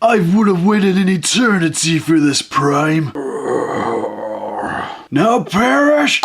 I would have waited an eternity for this, Prime. Now perish!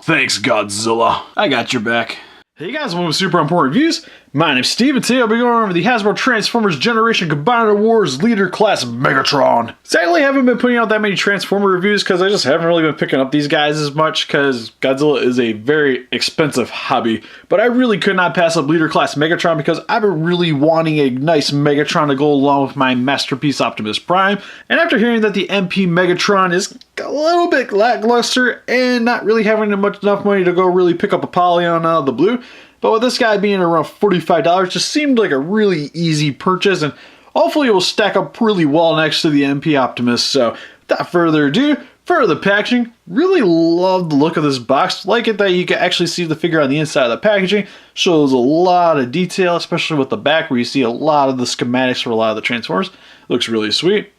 Thanks, Godzilla. I got your back. Hey guys, welcome to Super Important Reviews. My name's Steve, and today I'll be going over the Hasbro Transformers Generation Combiner Wars Leader Class Megatron. Sadly, I haven't been putting out that many Transformer reviews because I just haven't really been picking up these guys as much because Godzilla is a very expensive hobby. But I really could not pass up Leader Class Megatron because I've been really wanting a nice Megatron to go along with my masterpiece Optimus Prime. And after hearing that the MP Megatron is a little bit lackluster and not really having enough money to go really pick up a poly on out of the blue, but with this guy being around $45, just seemed like a really easy purchase, and hopefully it will stack up really well next to the MP Optimus. So without further ado, for the packaging, really love the look of this box. Like it that you can actually see the figure on the inside of the packaging. Shows a lot of detail, especially with the back where you see a lot of the schematics for a lot of the Transformers. Looks really sweet.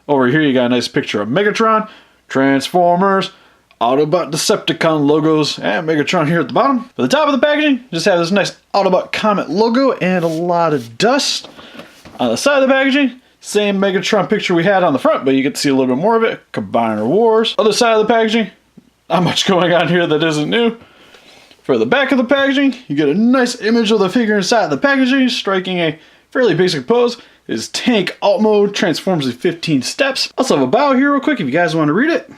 Over here you got a nice picture of Megatron, Transformers, Autobot Decepticon logos, and Megatron here at the bottom. For the top of the packaging, just have this nice Autobot Comet logo and a lot of dust. On the side of the packaging, same Megatron picture we had on the front, but you get to see a little bit more of it. Combiner Wars. Other side of the packaging, not much going on here that isn't new. For the back of the packaging, you get a nice image of the figure inside of the packaging, striking a fairly basic pose. His tank alt mode transforms in 15 steps. Also have a bio here real quick if you guys want to read it.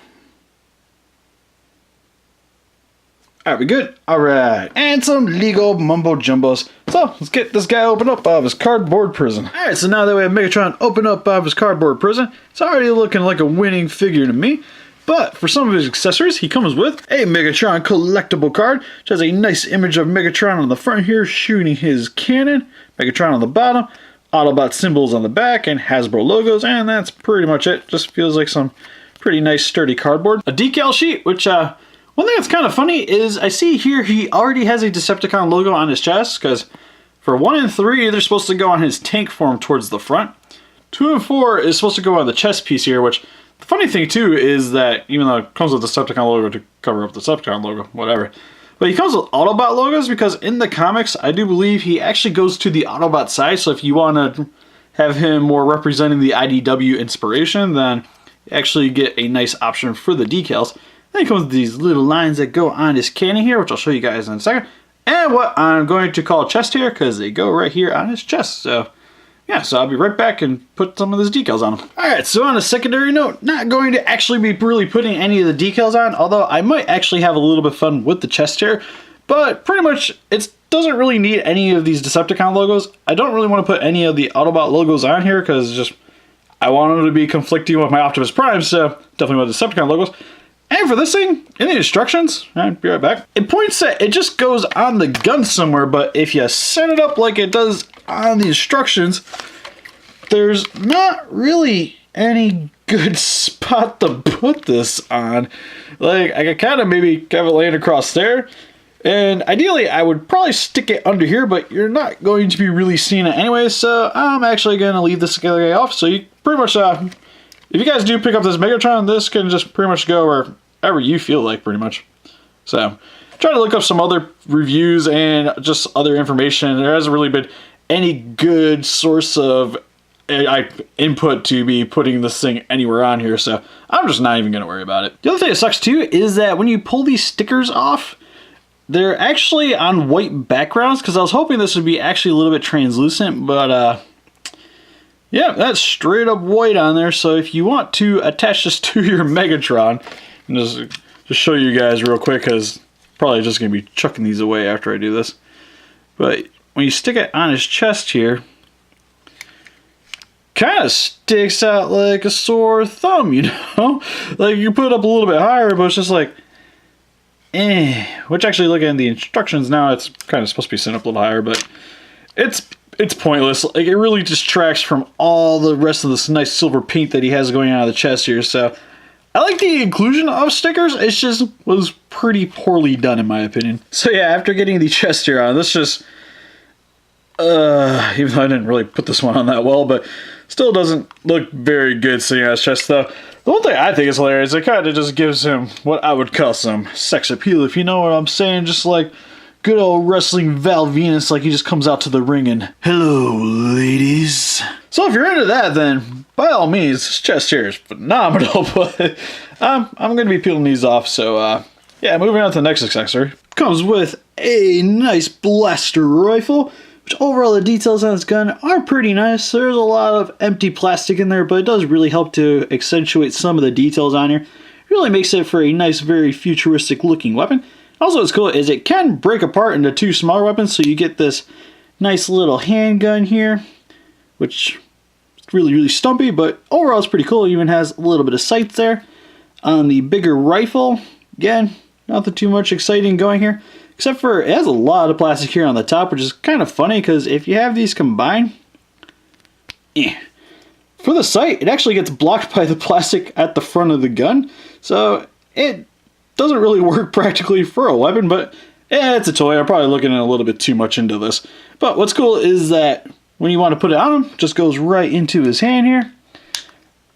Alright, we good? Alright. And some Lego mumbo jumbos. So, let's get this guy opened up out of his cardboard prison. Alright, so now that we have Megatron open up out of his cardboard prison, it's already looking like a winning figure to me. But for some of his accessories, he comes with a Megatron collectible card, which has a nice image of Megatron on the front here shooting his cannon, Megatron on the bottom, Autobot symbols on the back, and Hasbro logos, and that's pretty much it. Just feels like some pretty nice sturdy cardboard. A decal sheet, which one thing that's kind of funny is I see here he already has a Decepticon logo on his chest, because for 1 and 3 they're supposed to go on his tank form towards the front. 2 and 4 is supposed to go on the chest piece here, which the funny thing too is that even though it comes with the Decepticon logo to cover up the Decepticon logo, whatever. But he comes with Autobot logos because in the comics, I do believe he actually goes to the Autobot side. So if you want to have him more representing the IDW inspiration, then you actually get a nice option for the decals. Then he comes with these little lines that go on his cannon here, which I'll show you guys in a second. And what I'm going to call chest here because they go right here on his chest. So yeah, so I'll be right back and put some of those decals on them. Alright, so on a secondary note, not going to actually be really putting any of the decals on, although I might actually have a little bit of fun with the chest here. But pretty much, it doesn't really need any of these Decepticon logos. I don't really want to put any of the Autobot logos on here because just I want them to be conflicting with my Optimus Prime, so definitely want the Decepticon logos. And for this thing, in the instructions, I'll be right back. It points that it just goes on the gun somewhere, but if you set it up like it does on the instructions, there's not really any good spot to put this on. Like, I could kind of maybe have it laying across there, and ideally I would probably stick it under here, but you're not going to be really seeing it anyway, so I'm actually going to leave this guy off. So you pretty much, if you guys do pick up this Megatron, this can just pretty much go wherever you feel like, pretty much. So, try to look up some other reviews and just other information. There hasn't really been any good source of input to be putting this thing anywhere on here, so I'm just not even going to worry about it. The other thing that sucks too is that when you pull these stickers off, they're actually on white backgrounds, because I was hoping this would be actually a little bit translucent, but yeah, that's straight up white on there. So if you want to attach this to your Megatron, and just show you guys real quick, because probably just going to be chucking these away after I do this. But when you stick it on his chest here, kind of sticks out like a sore thumb, you know? Like you put it up a little bit higher, but it's just like, Which actually, looking at the instructions now, it's kind of supposed to be sent up a little higher, but it's pointless. Like, it really distracts from all the rest of this nice silver paint that he has going on the chest here. So I like the inclusion of stickers. It just was pretty poorly done in my opinion. So yeah, after getting the chest here on, this just even though I didn't really put this one on that well, but still doesn't look very good sitting on his chest though. The one thing I think is hilarious, it kind of just gives him what I would call some sex appeal, if you know what I'm saying. Just like good old wrestling Val Venus, like he just comes out to the ring and, hello, ladies. So if you're into that, then by all means, this chest here is phenomenal, but I'm going to be peeling these off, so yeah, moving on to the next accessory. Comes with a nice blaster rifle, which overall the details on this gun are pretty nice. There's a lot of empty plastic in there, but it does really help to accentuate some of the details on here. It really makes it for a nice, very futuristic looking weapon. Also, what's cool is it can break apart into two smaller weapons, so you get this nice little handgun here, which is really, really stumpy, but overall it's pretty cool. It even has a little bit of sights there. On the bigger rifle, again, nothing too much exciting going here, except for it has a lot of plastic here on the top, which is kind of funny because if you have these combined, for the sight, it actually gets blocked by the plastic at the front of the gun, so it doesn't really work practically for a weapon, but yeah, it's a toy. I'm probably looking a little bit too much into this. But what's cool is that when you want to put it on him, it just goes right into his hand here.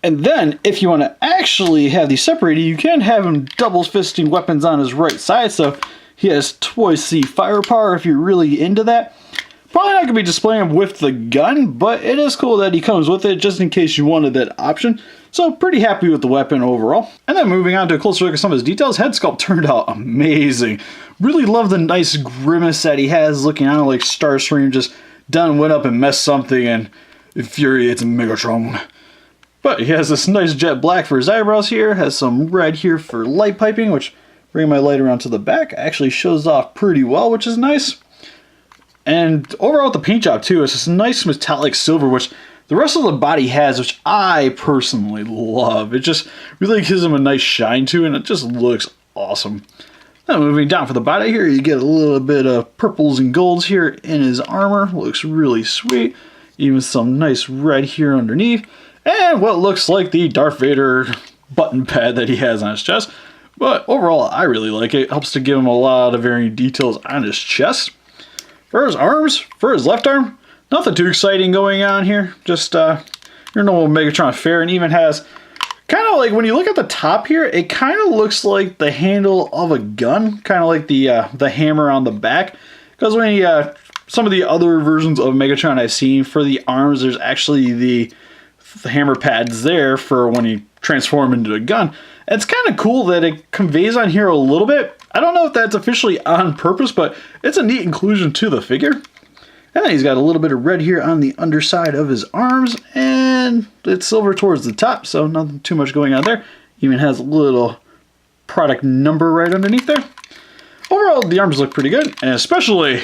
And then, if you want to actually have these separated, you can have him double fisting weapons on his right side, so he has twice the firepower if you're really into that. Probably not going to be displaying him with the gun, but it is cool that he comes with it just in case you wanted that option. So pretty happy with the weapon overall. And then moving on to a closer look at some of his details, head sculpt turned out amazing. Really love the nice grimace that he has, looking out like Starscream just went up and messed something and infuriates Megatron. But he has this nice jet black for his eyebrows here, has some red here for light piping, which, bringing my light around to the back, actually shows off pretty well, which is nice. And overall with the paint job too, it's this nice metallic silver, which the rest of the body has, which I personally love. It just really gives him a nice shine to it, and it just looks awesome. Now moving down for the body here, you get a little bit of purples and golds here in his armor. Looks really sweet. Even some nice red here underneath. And what looks like the Darth Vader button pad that he has on his chest. But overall, I really like it. It helps to give him a lot of varying details on his chest. For his arms, for his left arm, nothing too exciting going on here. Just your normal Megatron fare, and even has kind of like, when you look at the top here, it kind of looks like the handle of a gun, kind of like the hammer on the back. Because when you, some of the other versions of Megatron I've seen, for the arms, there's actually the hammer pads there for when you transform into a gun. It's kind of cool that it conveys on here a little bit. I don't know if that's officially on purpose, but it's a neat inclusion to the figure. And then he's got a little bit of red here on the underside of his arms, and it's silver towards the top, so nothing too much going on there. Even has a little product number right underneath there. Overall, the arms look pretty good, and especially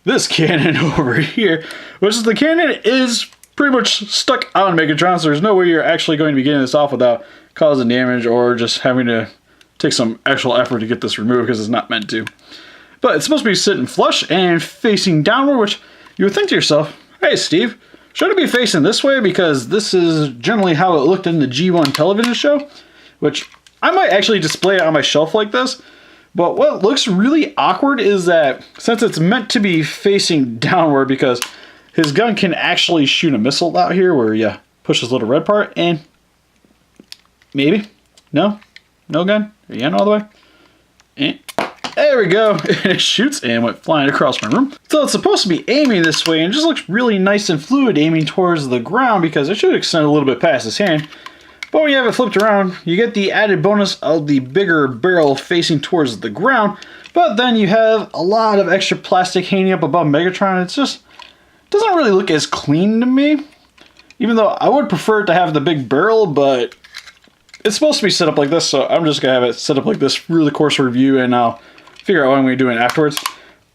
this cannon over here, which is the cannon is pretty much stuck on Megatron, so there's no way you're actually going to be getting this off without causing damage or just having to take some actual effort to get this removed because it's not meant to. But it's supposed to be sitting flush and facing downward, which you would think to yourself, hey Steve, should it be facing this way? Because this is generally how it looked in the G1 television show, which I might actually display it on my shelf like this. But what looks really awkward is that since it's meant to be facing downward, because his gun can actually shoot a missile out here where you push this little red part, and maybe, no gun, again all the way, and there we go, and it shoots and went flying across my room. So it's supposed to be aiming this way, and it just looks really nice and fluid aiming towards the ground because it should extend a little bit past his hand. But when you have it flipped around, you get the added bonus of the bigger barrel facing towards the ground, but then you have a lot of extra plastic hanging up above Megatron. It's just doesn't really look as clean to me, even though I would prefer it to have the big barrel, but it's supposed to be set up like this, so I'm just going to have it set up like this for the course review, and I'll figure out what I'm going to do it afterwards.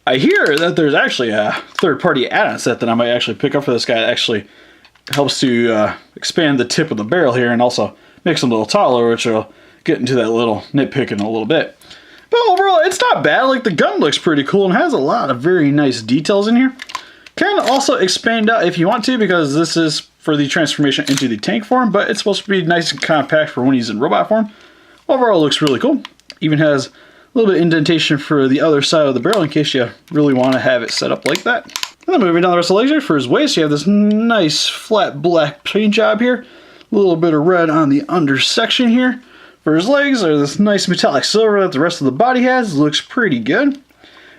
I hear that there's actually a third-party add-on set that I might actually pick up for this guy that actually helps to expand the tip of the barrel here and also makes them a little taller, which will get into that little nitpick in a little bit. But overall, it's not bad. Like, the gun looks pretty cool and has a lot of very nice details in here. Can also expand out if you want to, because this is for the transformation into the tank form, but it's supposed to be nice and compact for when he's in robot form. Overall, it looks really cool. Even has a little bit of indentation for the other side of the barrel in case you really want to have it set up like that. And then moving down the rest of the legs, for his waist, you have this nice flat black paint job here. A little bit of red on the undersection here. For his legs, there's this nice metallic silver that the rest of the body has. Looks pretty good.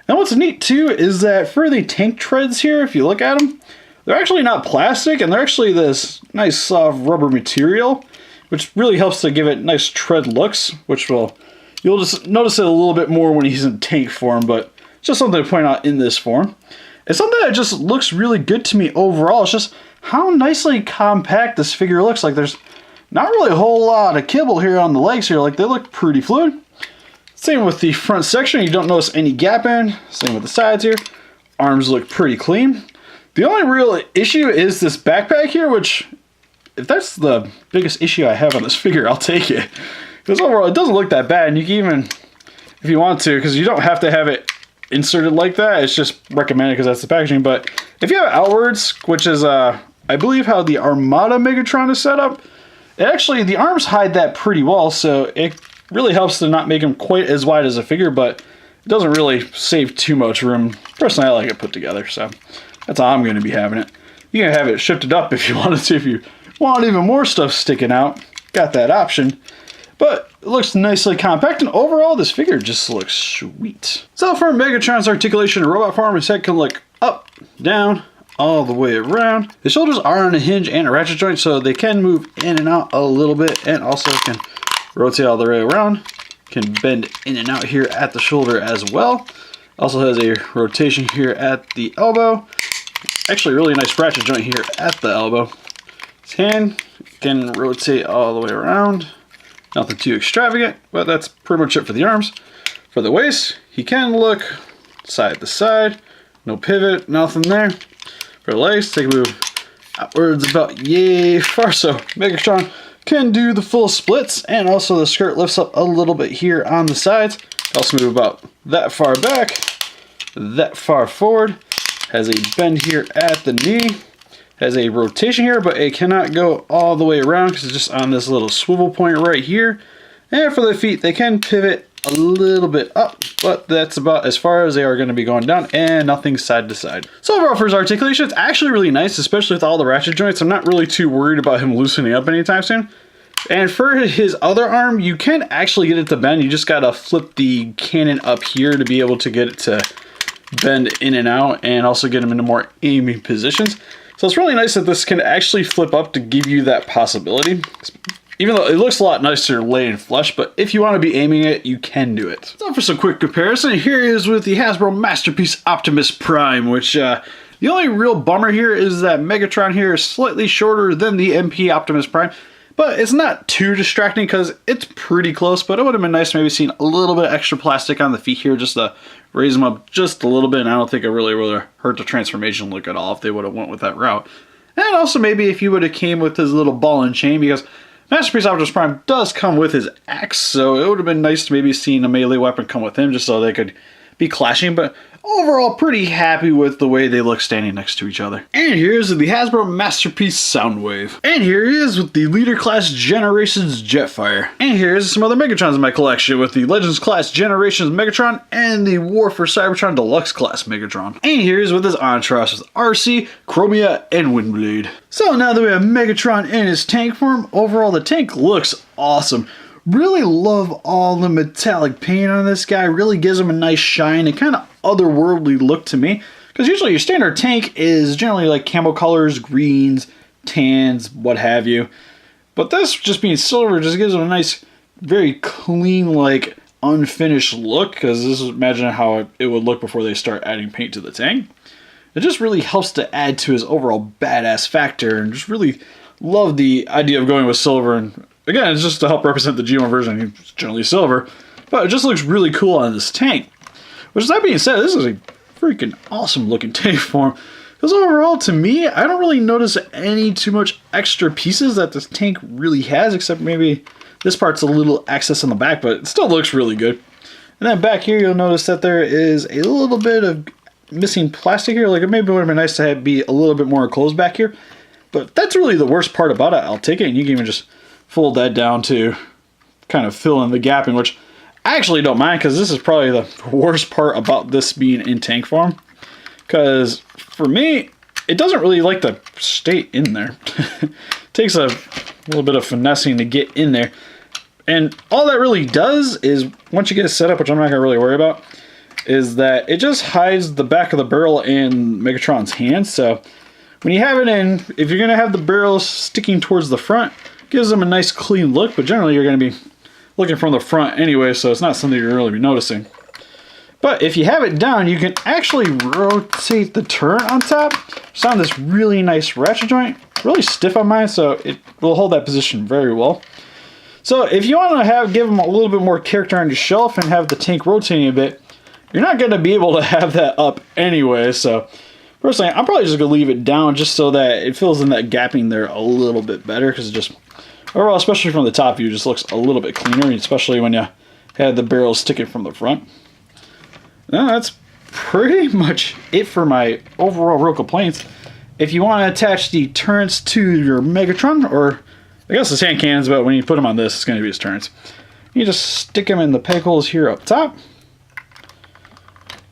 And what's neat too is that for the tank treads here, if you look at them, they're actually not plastic, and they're actually this nice soft rubber material, which really helps to give it nice tread looks, which you'll just notice it a little bit more when he's in tank form, but it's just something to point out in this form. It's something that just looks really good to me overall. It's just how nicely compact this figure looks. Like there's not really a whole lot of kibble here on the legs here. Like they look pretty fluid. Same with the front section. You don't notice any gap in. Same with the sides here. Arms look pretty clean. The only real issue is this backpack here, which, if that's the biggest issue I have on this figure, I'll take it. Because overall, it doesn't look that bad, and you can even, if you want to, because you don't have to have it inserted like that, it's just recommended because that's the packaging, but if you have it outwards, which is, I believe how the Armada Megatron is set up, the arms hide that pretty well, so it really helps to not make them quite as wide as a figure, but it doesn't really save too much room. Personally, I like it put together, so that's how I'm going to be having it. You can have it shifted up if you wanted to, if you want even more stuff sticking out. Got that option. But it looks nicely compact, and overall this figure just looks sweet. So for Megatron's articulation and robot form, his head can look up, down, all the way around. His shoulders are on a hinge and a ratchet joint, so they can move in and out a little bit, and also can rotate all the way around. Can bend in and out here at the shoulder as well. Also has a rotation here at the elbow. Actually, really nice ratchet joint here at the elbow. His hand can rotate all the way around. Nothing too extravagant, but that's pretty much it for the arms. For the waist, he can look side to side. No pivot, nothing there. For the legs, take a move outwards about yay far. So Megatron can do the full splits, and also the skirt lifts up a little bit here on the sides. Also move about that far back, that far forward. Has a bend here at the knee. Has a rotation here, but it cannot go all the way around because it's just on this little swivel point right here. And for the feet, they can pivot a little bit up, but that's about as far as they are going to be going down, and nothing side to side. So overall for his articulation, it's actually really nice, especially with all the ratchet joints. I'm not really too worried about him loosening up anytime soon. And for his other arm, you can actually get it to bend. You just got to flip the cannon up here to be able to get it to bend in and out, and also get him into more aiming positions. So it's really nice that this can actually flip up to give you that possibility. Even though it looks a lot nicer laid in flesh, but if you want to be aiming it, you can do it. So for some quick comparison, here is with the Hasbro Masterpiece Optimus Prime, which the only real bummer here is that Megatron here is slightly shorter than the MP Optimus Prime. But it's not too distracting because it's pretty close, but it would have been nice to maybe seen a little bit extra plastic on the feet here just to raise them up just a little bit, and I don't think it really would have hurt the transformation look at all if they would have went with that route. And also maybe if he would have came with his little ball and chain, because Masterpiece Optimus Prime does come with his axe, so it would have been nice to maybe seen a melee weapon come with him just so they could be clashing, but overall pretty happy with the way they look standing next to each other. And here's the Hasbro Masterpiece Soundwave. And here he is with the Leader Class Generations Jetfire. And here's some other Megatrons in my collection with the Legends Class Generations Megatron and the War for Cybertron Deluxe Class Megatron. And here's with his entourage with RC, Chromia, and Windblade. So now that we have Megatron in his tank form, overall the tank looks awesome. Really love all the metallic paint on this guy. Really gives him a nice shine and kind of otherworldly look to me. Because usually your standard tank is generally like camo colors, greens, tans, what have you. But this just being silver just gives him a nice, very clean, like unfinished look. Because this is imagine how it would look before they start adding paint to the tank. It just really helps to add to his overall badass factor. And just really love the idea of going with silver. And again, it's just to help represent the G1 version. It's generally silver, but it just looks really cool on this tank. Which, that being said, this is a freaking awesome looking tank form. Because overall, to me, I don't really notice any too much extra pieces that this tank really has, except maybe this part's a little excess on the back, but it still looks really good. And then back here, you'll notice that there is a little bit of missing plastic here. Like, it maybe would have been nice to be a little bit more enclosed back here. But that's really the worst part about it. I'll take it, and you can even just fold that down to kind of fill in the gapping, which I actually don't mind, because this is probably the worst part about this being in tank form. Because for me, it doesn't really like to stay in there. It takes a little bit of finessing to get in there. And all that really does is, once you get it set up, which I'm not going to really worry about, is that it just hides the back of the barrel in Megatron's hand. So when you have it in, if you're going to have the barrel sticking towards the front, it gives them a nice clean look, but generally you're going to be looking from the front anyway, so it's not something you're really be noticing. But if you have it down, you can actually rotate the turret on top. It's on this really nice ratchet joint, really stiff on mine, so it will hold that position very well. So if you want to give them a little bit more character on your shelf and have the tank rotating a bit, you're not going to be able to have that up anyway. So personally, I'm probably just going to leave it down just so that it fills in that gapping there a little bit better, because it just, overall, especially from the top view, just looks a little bit cleaner, especially when you have the barrel sticking from the front. Now, that's pretty much it for my overall real complaints. If you want to attach the turrets to your Megatron, or I guess the sand cannons, but when you put them on this, it's going to be his turrets. You just stick them in the peg holes here up top.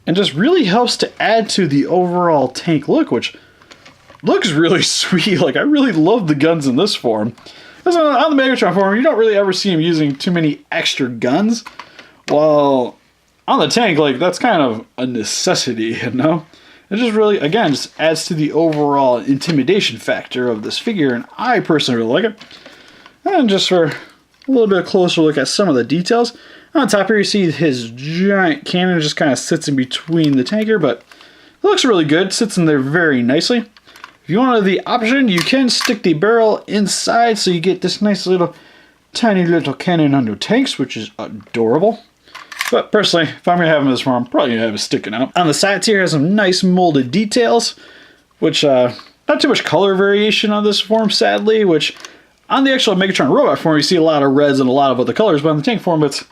And just really helps to add to the overall tank look, which looks really sweet. Like, I really love the guns in this form. Because on the Megatron form, you don't really ever see him using too many extra guns. Well, on the tank, like, that's kind of a necessity, you know? It just really, again, just adds to the overall intimidation factor of this figure, and I personally really like it. And just for a little bit closer look at some of the details, on top here you see his giant cannon just kind of sits in between the tanker, but it looks really good, sits in there very nicely. If you wanted the option, you can stick the barrel inside, so you get this nice little, tiny little cannon on your tanks, which is adorable. But personally, if I'm going to have him in this form, I'm probably going to have it sticking out. On the sides here, has some nice molded details, which, not too much color variation on this form, sadly, which on the actual Megatron robot form, you see a lot of reds and a lot of other colors, but on the tank form, it's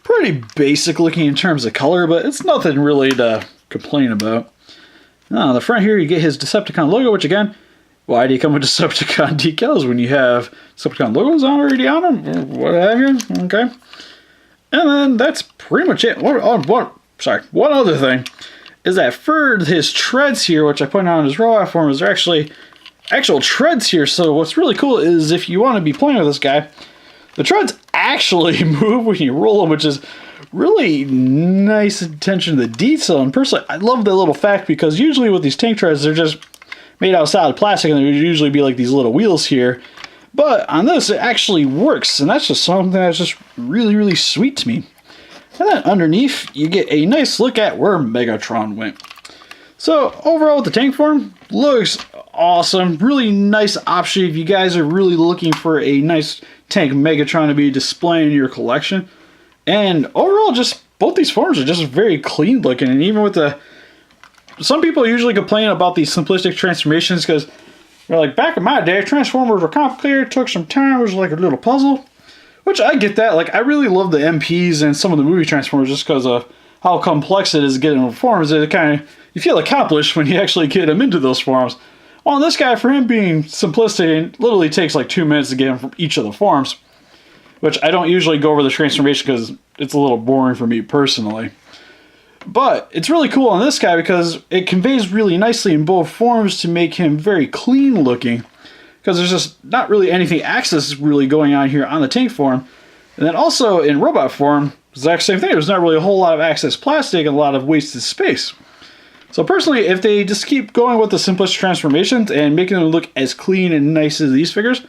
pretty basic looking in terms of color, but it's nothing really to complain about. Now, on the front here, you get his Decepticon logo, which again, why do you come with Decepticon decals when you have Decepticon logos already on them? Or what have you? Okay. And then that's pretty much it. One other thing is that for his treads here, which I put on his robot form, is there actually actual treads here. So what's really cool is if you want to be playing with this guy, the treads actually move when you roll them, which is really nice attention to the detail. And personally, I love that little fact, because usually with these tank treads, they're just made out of solid plastic, and there would usually be like these little wheels here. But on this, it actually works, and that's just something that's just really, really sweet to me. And then underneath, you get a nice look at where Megatron went. So overall, with the tank form, looks awesome. Really nice option if you guys are really looking for a nice tank Megatron to be displaying in your collection. And overall, just both these forms are just very clean looking, and even with the... Some people usually complain about these simplistic transformations because they're like, back in my day, Transformers were complicated, took some time, it was like a little puzzle. Which I get that. Like, I really love the MPs and some of the movie Transformers just because of how complex it is getting them forms. It kind of, you feel accomplished when you actually get them into those forms. Well, this guy, for him being simplistic, it literally takes like 2 minutes to get him from each of the forms. Which I don't usually go over the transformation because it's a little boring for me personally. But it's really cool on this guy because it conveys really nicely in both forms to make him very clean looking. Because there's just not really anything access really going on here on the tank form. And then also in robot form, it's the exact same thing. There's not really a whole lot of access plastic and a lot of wasted space. So personally, if they just keep going with the simplest transformations and making them look as clean and nice as these figures,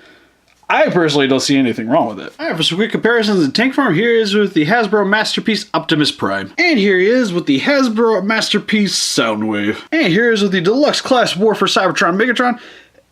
I personally don't see anything wrong with it. Alright, for some quick comparisons in tank form, here is with the Hasbro Masterpiece Optimus Prime. And here he is with the Hasbro Masterpiece Soundwave. And here is with the Deluxe Class War for Cybertron Megatron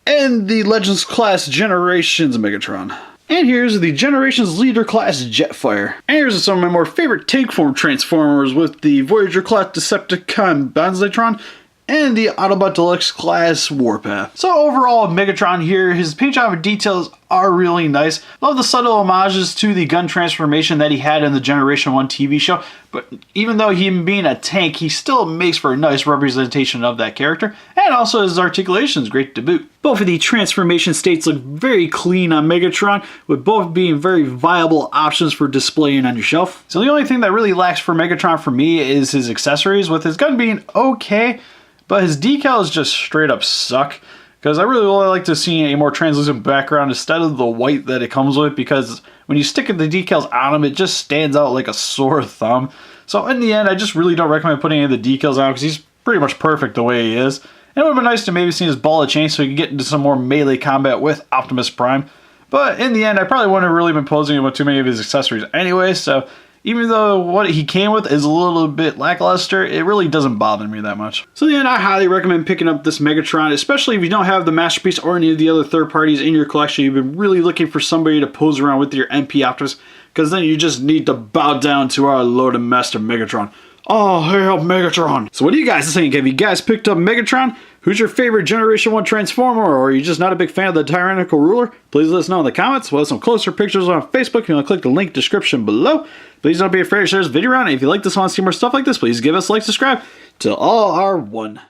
and the Legends Class Generations Megatron. And here's the Generations Leader Class Jetfire. And here's some of my more favorite tank form Transformers with the Voyager Class Decepticon Banzatron and the Autobot Deluxe Class Warpath. So overall, Megatron here, his paint job and details are really nice. Love the subtle homages to the gun transformation that he had in the Generation 1 TV show, but even though him being a tank, he still makes for a nice representation of that character, and also his articulation is great to boot. Both of the transformation states look very clean on Megatron, with both being very viable options for displaying on your shelf. So the only thing that really lacks for Megatron for me is his accessories, with his gun being okay, but his decals just straight up suck. Because I really like to see a more translucent background instead of the white that it comes with, because when you stick the decals on them, it just stands out like a sore thumb. So in the end, I just really don't recommend putting any of the decals on because he's pretty much perfect the way he is. And it would have been nice to maybe see his ball of chain so he could get into some more melee combat with Optimus Prime. But in the end, I probably wouldn't have really been posing him with too many of his accessories anyway, so even though what he came with is a little bit lackluster, it really doesn't bother me that much. So in the end, I highly recommend picking up this Megatron, especially if you don't have the Masterpiece or any of the other third parties in your collection. You've been really looking for somebody to pose around with your MP Optimus, because then you just need to bow down to our Lord and Master Megatron. Oh, hail Megatron! So what do you guys think? Have you guys picked up Megatron? Who's your favorite Generation 1 Transformer, or are you just not a big fan of the Tyrannical Ruler? Please let us know in the comments. We'll have some closer pictures on Facebook if you want to click the link description below. Please don't be afraid to share this video around. And if you like this and want to see more stuff like this, please give us a like, subscribe to all our one.